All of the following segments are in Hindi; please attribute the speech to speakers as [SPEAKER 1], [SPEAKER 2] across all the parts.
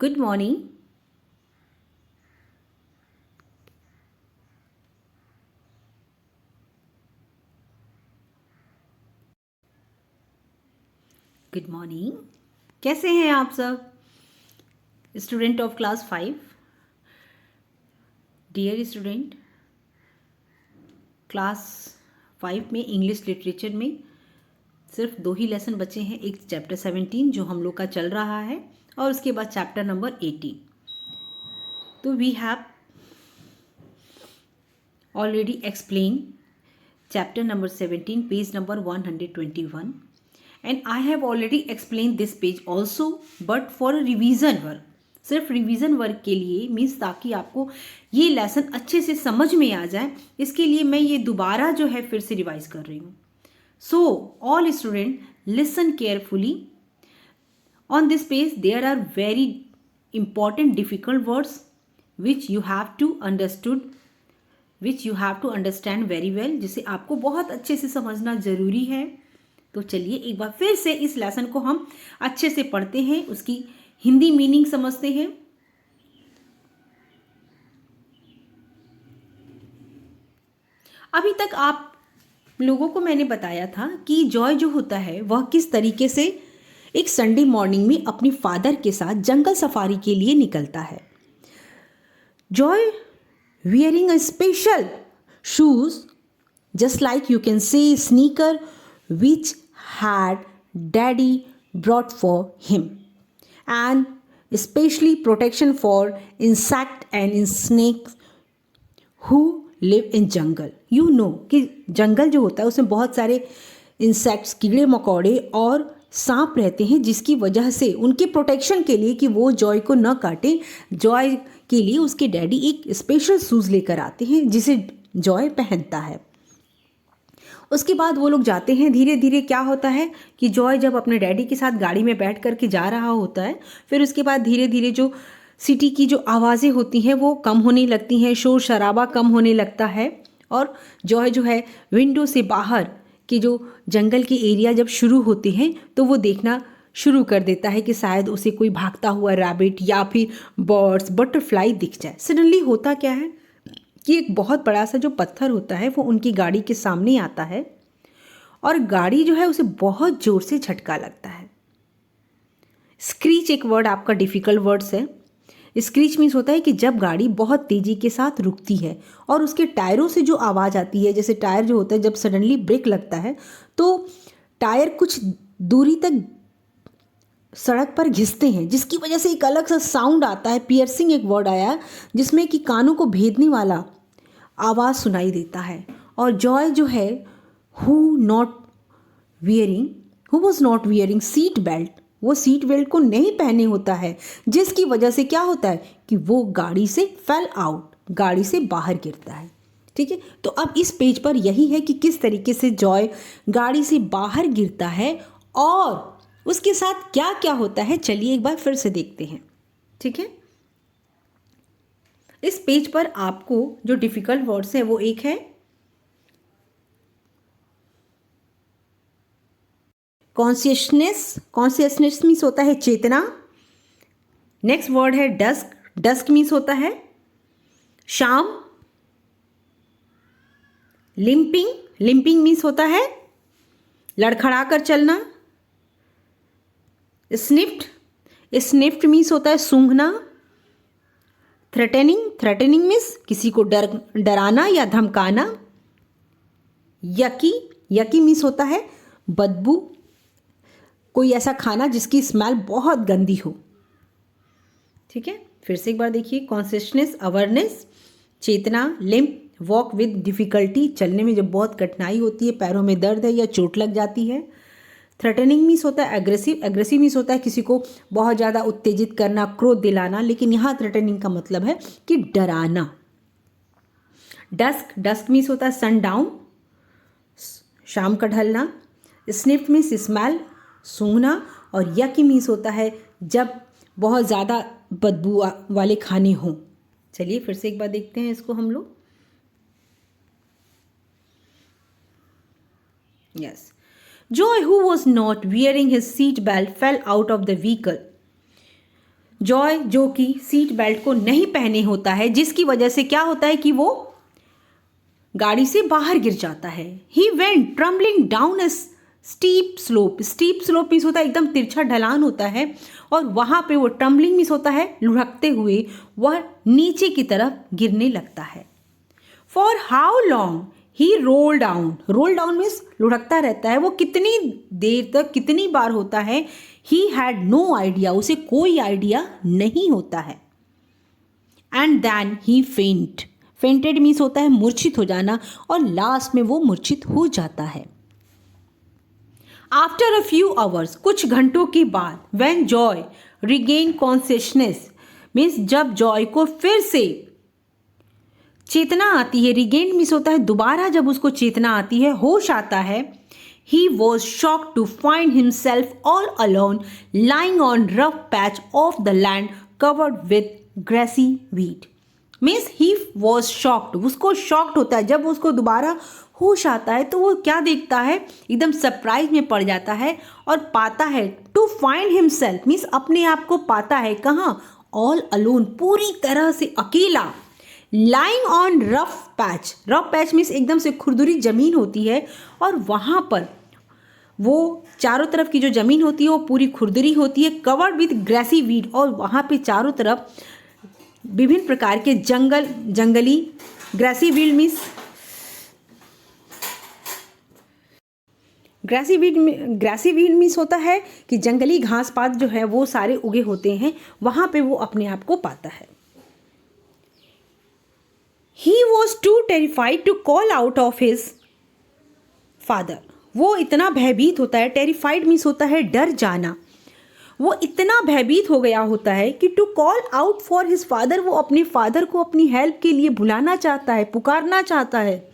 [SPEAKER 1] Good morning. Good morning. कैसे हैं आप सब? Student of class 5। Dear student, class 5 में इंग्लिश लिटरेचर में सिर्फ 2 ही लेसन बचे हैं। एक चैप्टर 17 जो हम लोग का चल रहा है और उसके बाद चैप्टर नंबर 18। तो we have already explain chapter number 17, page number 121, and I have already explained this page also, but for a revision work, सिर्फ रिवीजन वर्क के लिए मीन्स ताकि आपको ये लेसन अच्छे से समझ में आ जाए, इसके लिए मैं ये दोबारा जो है फिर से रिवाइज कर रही हूँ। So all student listen carefully. On this page there are very important difficult words which you have to understand very well, जिसे आपको बहुत अच्छे से समझना ज़रूरी है। तो चलिए एक बार फिर से इस लेसन को हम अच्छे से पढ़ते हैं, उसकी हिंदी मीनिंग समझते हैं। अभी तक आप लोगों को मैंने बताया था कि जॉय जो होता है वह किस तरीके से एक संडे मॉर्निंग में अपने फादर के साथ जंगल सफारी के लिए निकलता है। Joy wearing a special shoes, just like you can say sneaker, which had daddy brought for him, and especially protection for insect and snakes who live in jungle. You know कि जंगल जो होता है उसमें बहुत सारे इंसेक्ट्स, कीड़े मकोड़े और सांप रहते हैं, जिसकी वजह से उनके प्रोटेक्शन के लिए कि वो जॉय को न काटे, जॉय के लिए उसके डैडी एक स्पेशल शूज़ लेकर आते हैं जिसे जॉय पहनता है। उसके बाद वो लोग जाते हैं। धीरे धीरे क्या होता है कि जॉय जब अपने डैडी के साथ गाड़ी में बैठ कर के जा रहा होता है, फिर उसके बाद धीरे धीरे जो सिटी की जो आवाज़ें होती हैं वो कम होने लगती हैं, शोर शराबा कम होने लगता है, और जॉय जो है विंडो से बाहर कि जो जंगल के एरिया जब शुरू होते हैं तो वो देखना शुरू कर देता है कि शायद उसे कोई भागता हुआ रैबिट या फिर बर्ड्स, बटरफ्लाई दिख जाए। सडनली होता क्या है कि एक बहुत बड़ा सा जो पत्थर होता है वो उनकी गाड़ी के सामने आता है और गाड़ी जो है उसे बहुत ज़ोर से झटका लगता है। स्क्रीच एक वर्ड आपका डिफ़िकल्ट वर्ड्स है। स्क्रीच मीन्स होता है कि जब गाड़ी बहुत तेज़ी के साथ रुकती है और उसके टायरों से जो आवाज़ आती है, जैसे टायर जो होता है जब सडनली ब्रेक लगता है तो टायर कुछ दूरी तक सड़क पर घिसते हैं, जिसकी वजह से एक अलग सा साउंड आता है। पियर्सिंग एक वर्ड आया जिसमें कि कानों को भेदने वाला आवाज़ सुनाई देता है। और जॉय जो है who was not wearing seat belt, वो सीट बेल्ट को नहीं पहने होता है, जिसकी वजह से क्या होता है कि वो गाड़ी से फेल आउट, गाड़ी से बाहर गिरता है। ठीक है, तो अब इस पेज पर यही है कि किस तरीके से जॉय गाड़ी से बाहर गिरता है और उसके साथ क्या क्या होता है। चलिए एक बार फिर से देखते हैं। ठीक है, इस पेज पर आपको जो डिफिकल्ट वर्ड्स है वो एक है कॉन्शियसनेस। कॉन्शियसनेस मीन्स होता है चेतना। नेक्स्ट वर्ड है डस्क। डस्क मीन्स होता है शाम। लिंपिंग। लिंपिंग मीन्स होता है लड़खड़ा कर चलना। स्निफ्ट। स्निफ्ट मीन्स होता है सूंघना। थ्रेटनिंग। थ्रेटनिंग मीन्स किसी को डराना या धमकाना। यकी। यकी मीन्स होता है बदबू, कोई ऐसा खाना जिसकी स्मेल बहुत गंदी हो। ठीक है, फिर से एक बार देखिए। कॉन्शियसनेस, अवेयरनेस, चेतना। लिम्प, वॉक विद डिफ़िकल्टी, चलने में जब बहुत कठिनाई होती है, पैरों में दर्द है या चोट लग जाती है। थ्रेटनिंग मीन्स होता है एग्रेसिव। एग्रेसिव मीन्स होता है किसी को बहुत ज़्यादा उत्तेजित करना, क्रोध दिलाना, लेकिन यहाँ थ्रेटनिंग का मतलब है कि डराना। डस्क। डस्क मीन्स होता है सन डाउन, शाम का ढलना। स्निफ मीन्स स्मेल, सूंघना। और यकी मीन्स होता है जब बहुत ज़्यादा बदबू वाले खाने हों। चलिए फिर से एक बार देखते हैं इसको हम लोग। Yes, Joy, who was not wearing his seat belt, fell out of the vehicle. Joy जो कि सीट बेल्ट को नहीं पहने होता है, जिसकी वजह से क्या होता है कि वो गाड़ी से बाहर गिर जाता है। He went trembling down A steep slope. Steep slope means होता है एकदम तिरछा ढलान होता है, और वहाँ पे वो ट्रम्बलिंग मीन्स होता है लुढ़कते हुए वह नीचे की तरफ गिरने लगता है। For how long he roll down. Roll down means लुढ़कता रहता है, वो कितनी देर तक कितनी बार होता है। ही हैड नो आइडिया, उसे कोई आइडिया नहीं होता है। एंड देन ही फेंट। फेंटेड मीन्स होता है मूर्छित हो जाना, और लास्ट में वो मूर्छित हो जाता है। आफ्टर अ फ्यू आवर्स, कुछ घंटों के बाद, when Joy regain consciousness means जब जॉय को फिर से चेतना आती है। रिगेन मीन्स होता है दोबारा जब उसको चेतना आती है, होश आता है। He was shocked to find himself all alone lying on rough patch of the land covered with grassy weed. Means he was shocked, उसको शॉक्ड होता है जब उसको दोबारा होश आता है, तो वो क्या देखता है, एकदम सरप्राइज में पड़ जाता है और पाता है टू फाइंड हिमसेल्फ मीन्स अपने आप को पाता है कहाँ, ऑल अलोन पूरी तरह से अकेला, lying on rough patch. Rough patch means एकदम से खुरदुरी जमीन होती है, और वहाँ पर वो चारों तरफ की जो ज़मीन होती है वो पूरी खुरदुरी होती है, कवर्ड विथ ग्रेसी वीड, और वहाँ पे चारों तरफ विभिन्न प्रकार के जंगली grassy weed means grassy weed means होता है कि जंगली घास पात जो है वो सारे उगे होते हैं, वहाँ पे वो अपने आप को पाता है। He was too terrified to call out of his father. वो इतना भयभीत होता है, टेरिफाइड मीन्स होता है डर जाना, वो इतना भयभीत हो गया होता है कि to call out for his father, वो अपने फादर को अपनी हेल्प के लिए बुलाना चाहता है, पुकारना चाहता है।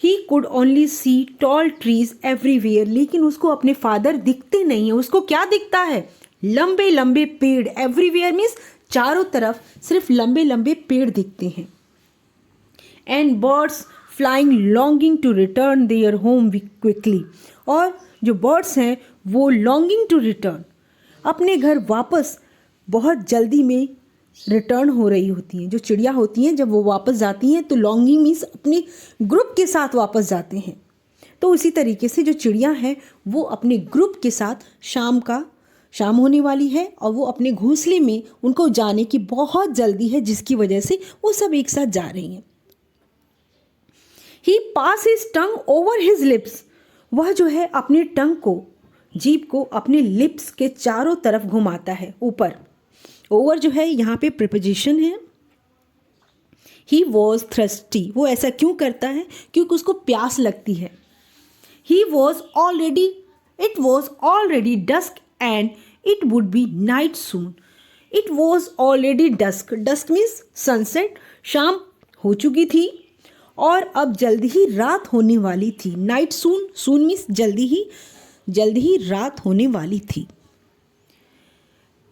[SPEAKER 1] He could only see tall trees everywhere, लेकिन उसको अपने फादर दिखते नहीं है। उसको क्या दिखता है, लंबे लंबे पेड़, एवरीवेयर मीन्स चारों तरफ सिर्फ लंबे लंबे पेड़ दिखते हैं। And birds flying longing to return their home quickly, और जो बर्ड्स हैं वो लॉन्गिंग टू रिटर्न, अपने घर वापस बहुत जल्दी में रिटर्न हो रही होती हैं। जो चिड़िया होती हैं जब वो वापस जाती हैं तो लॉन्गिंग मीन्स अपने ग्रुप के साथ वापस जाते हैं। तो उसी तरीके से जो चिड़िया हैं वो अपने ग्रुप के साथ शाम होने वाली है, और वो अपने घोंसले में उनको जाने की बहुत जल्दी है, जिसकी वजह से वो सब एक साथ जा रही हैं। He pass his tongue over his lips, वह जो है अपने टंग को, जीभ को अपने लिप्स के चारों तरफ घुमाता है ऊपर। ओवर जो है यहाँ पे प्रिपोजिशन है। ही वॉज थ्रस्टी, वो ऐसा क्यों करता है, क्योंकि उसको प्यास लगती है। It was already dusk and it would be night soon. It was already dusk, dusk means sunset, शाम हो चुकी थी और अब जल्दी ही रात होने वाली थी। नाइट सून, सून मीन्स जल्दी ही रात होने वाली थी।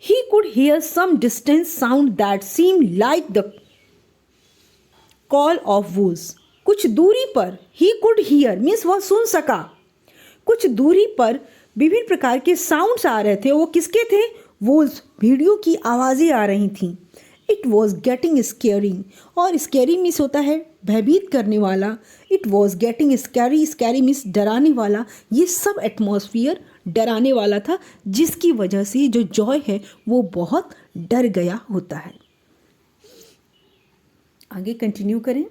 [SPEAKER 1] He could hear some distant sound that seemed like the call of wolves. कुछ दूरी पर he could hear means वह सुन सका, कुछ दूरी पर विभिन्न प्रकार के साउंड्स आ रहे थे। वो किसके थे, wolves, भेड़ियों की आवाज़ें आ रही थीं। It was getting scaring, और scary मीन्स होता है भयभीत करने वाला। It was getting scary, scary means डराने वाला। ये सब एटमॉस्फियर डराने वाला था, जिसकी वजह से जो जॉय है वो बहुत डर गया होता है। आगे कंटिन्यू करें।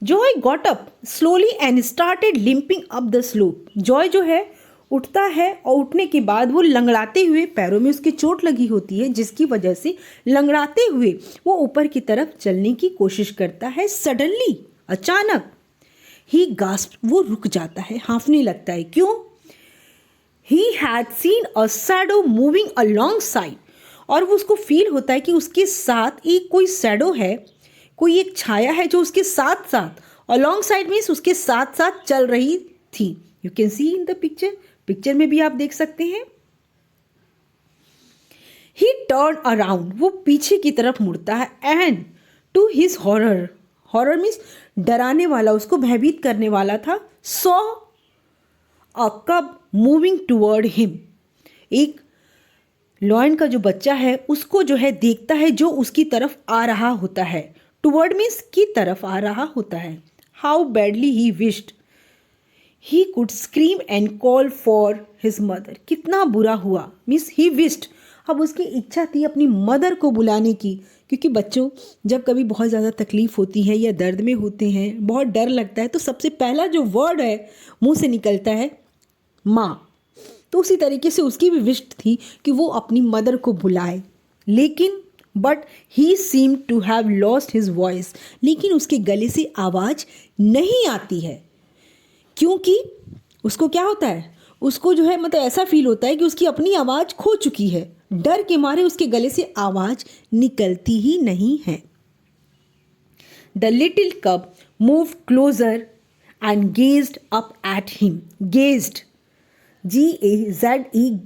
[SPEAKER 1] Joy got up slowly and started limping up the slope. Joy जो है उठता है, और उठने के बाद वो लंगड़ाते हुए, पैरों में उसकी चोट लगी होती है जिसकी वजह से लंगड़ाते हुए वो ऊपर की तरफ चलने की कोशिश करता है। सडनली, अचानक, ही गास्प, वो रुक जाता है, हांफने लगता है। क्यों? He had seen a shadow moving along side, और वो उसको फील होता है कि उसके साथ एक कोई शैडो है, कोई एक छाया है जो उसके साथ साथ, अलॉन्ग साइड मीन्स उसके साथ साथ चल रही थी। You can see in the picture में भी आप देख सकते हैं। ही टर्न अराउंड, वो पीछे की तरफ मुड़ता है। And to his horror, horror means डराने वाला, उसको भयभीत करने वाला था। सॉ अ कब मूविंग टुवर्ड हिम, एक लॉयन का जो बच्चा है उसको जो है देखता है जो उसकी तरफ आ रहा होता है। टुवर्ड मीन्स की तरफ आ रहा होता है। How badly he wished he could scream and call for his mother. कितना बुरा हुआ, मीन्स ही विश्ड, अब उसकी इच्छा थी अपनी मदर को बुलाने की, क्योंकि बच्चों जब कभी बहुत ज़्यादा तकलीफ़ होती है या दर्द में होते हैं, बहुत डर लगता है, तो सबसे पहला जो वर्ड है मुंह से निकलता है माँ। तो उसी तरीके से उसकी भी विश थी कि वो अपनी मदर को बुलाए, लेकिन but he seem to have lost his voice, लेकिन उसके गले से आवाज़ नहीं आती है, क्योंकि उसको क्या होता है, उसको जो है मतलब ऐसा फील होता है कि उसकी अपनी आवाज़ खो चुकी है। डर के मारे उसके गले से आवाज़ निकलती ही नहीं है। द लिटिल कब move closer and gazed up at him. Gazed, G-A-Z-E-D,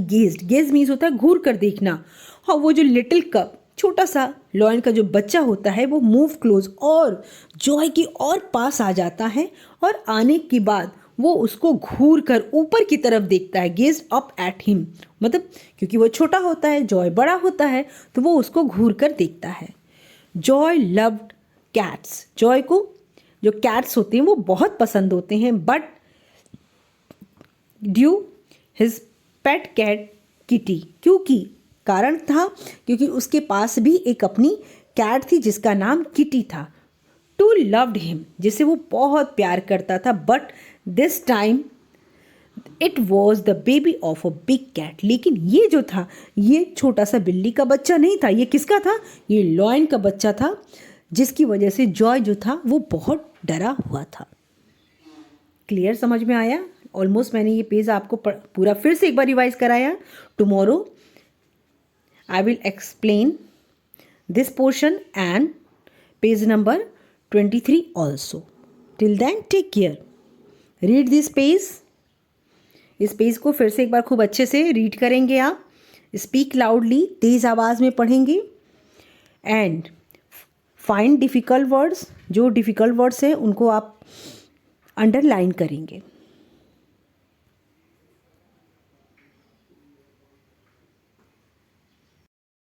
[SPEAKER 1] gazed. Gauge means होता है घूर कर देखना। और वो जो लिटिल कप, छोटा सा लॉयन का जो बच्चा होता है, वो मूव क्लोज और जॉय के और पास आ जाता है, और आने के बाद वो उसको घूर कर ऊपर की तरफ देखता है। गेज अप एट हिम, मतलब क्योंकि वो छोटा होता है, जॉय बड़ा होता है, तो वो उसको घूर कर देखता है। Joy loved cats. जॉय को जो कैट्स होते हैं वो बहुत पसंद होते हैं, but due his pet cat Kitty, क्योंकि कारण था क्योंकि उसके पास भी एक अपनी कैट थी जिसका नाम किटी था। टू लव्ड हिम, जिसे वो बहुत प्यार करता था, but this time it was the baby of a big cat. लेकिन ये जो था, ये छोटा सा बिल्ली का बच्चा नहीं था, ये किसका था, ये लॉयन का बच्चा था, जिसकी वजह से जॉय जो था वो बहुत डरा हुआ था। क्लियर, समझ में आया? ऑलमोस्ट मैंने ये पेज आपको पूरा फिर से एक बार रिवाइज कराया। Tomorrow I will explain this portion and page number 23 also. Till then take care, read this page. इस पेज को फिर से एक बार खूब अच्छे से रीड करेंगे आप। स्पीक लाउडली, तेज़ आवाज़ में पढ़ेंगे। एंड फाइंड डिफ़िकल्ट वर्ड्स, जो डिफ़िकल्ट वर्ड्स हैं उनको आप अंडरलाइन करेंगे।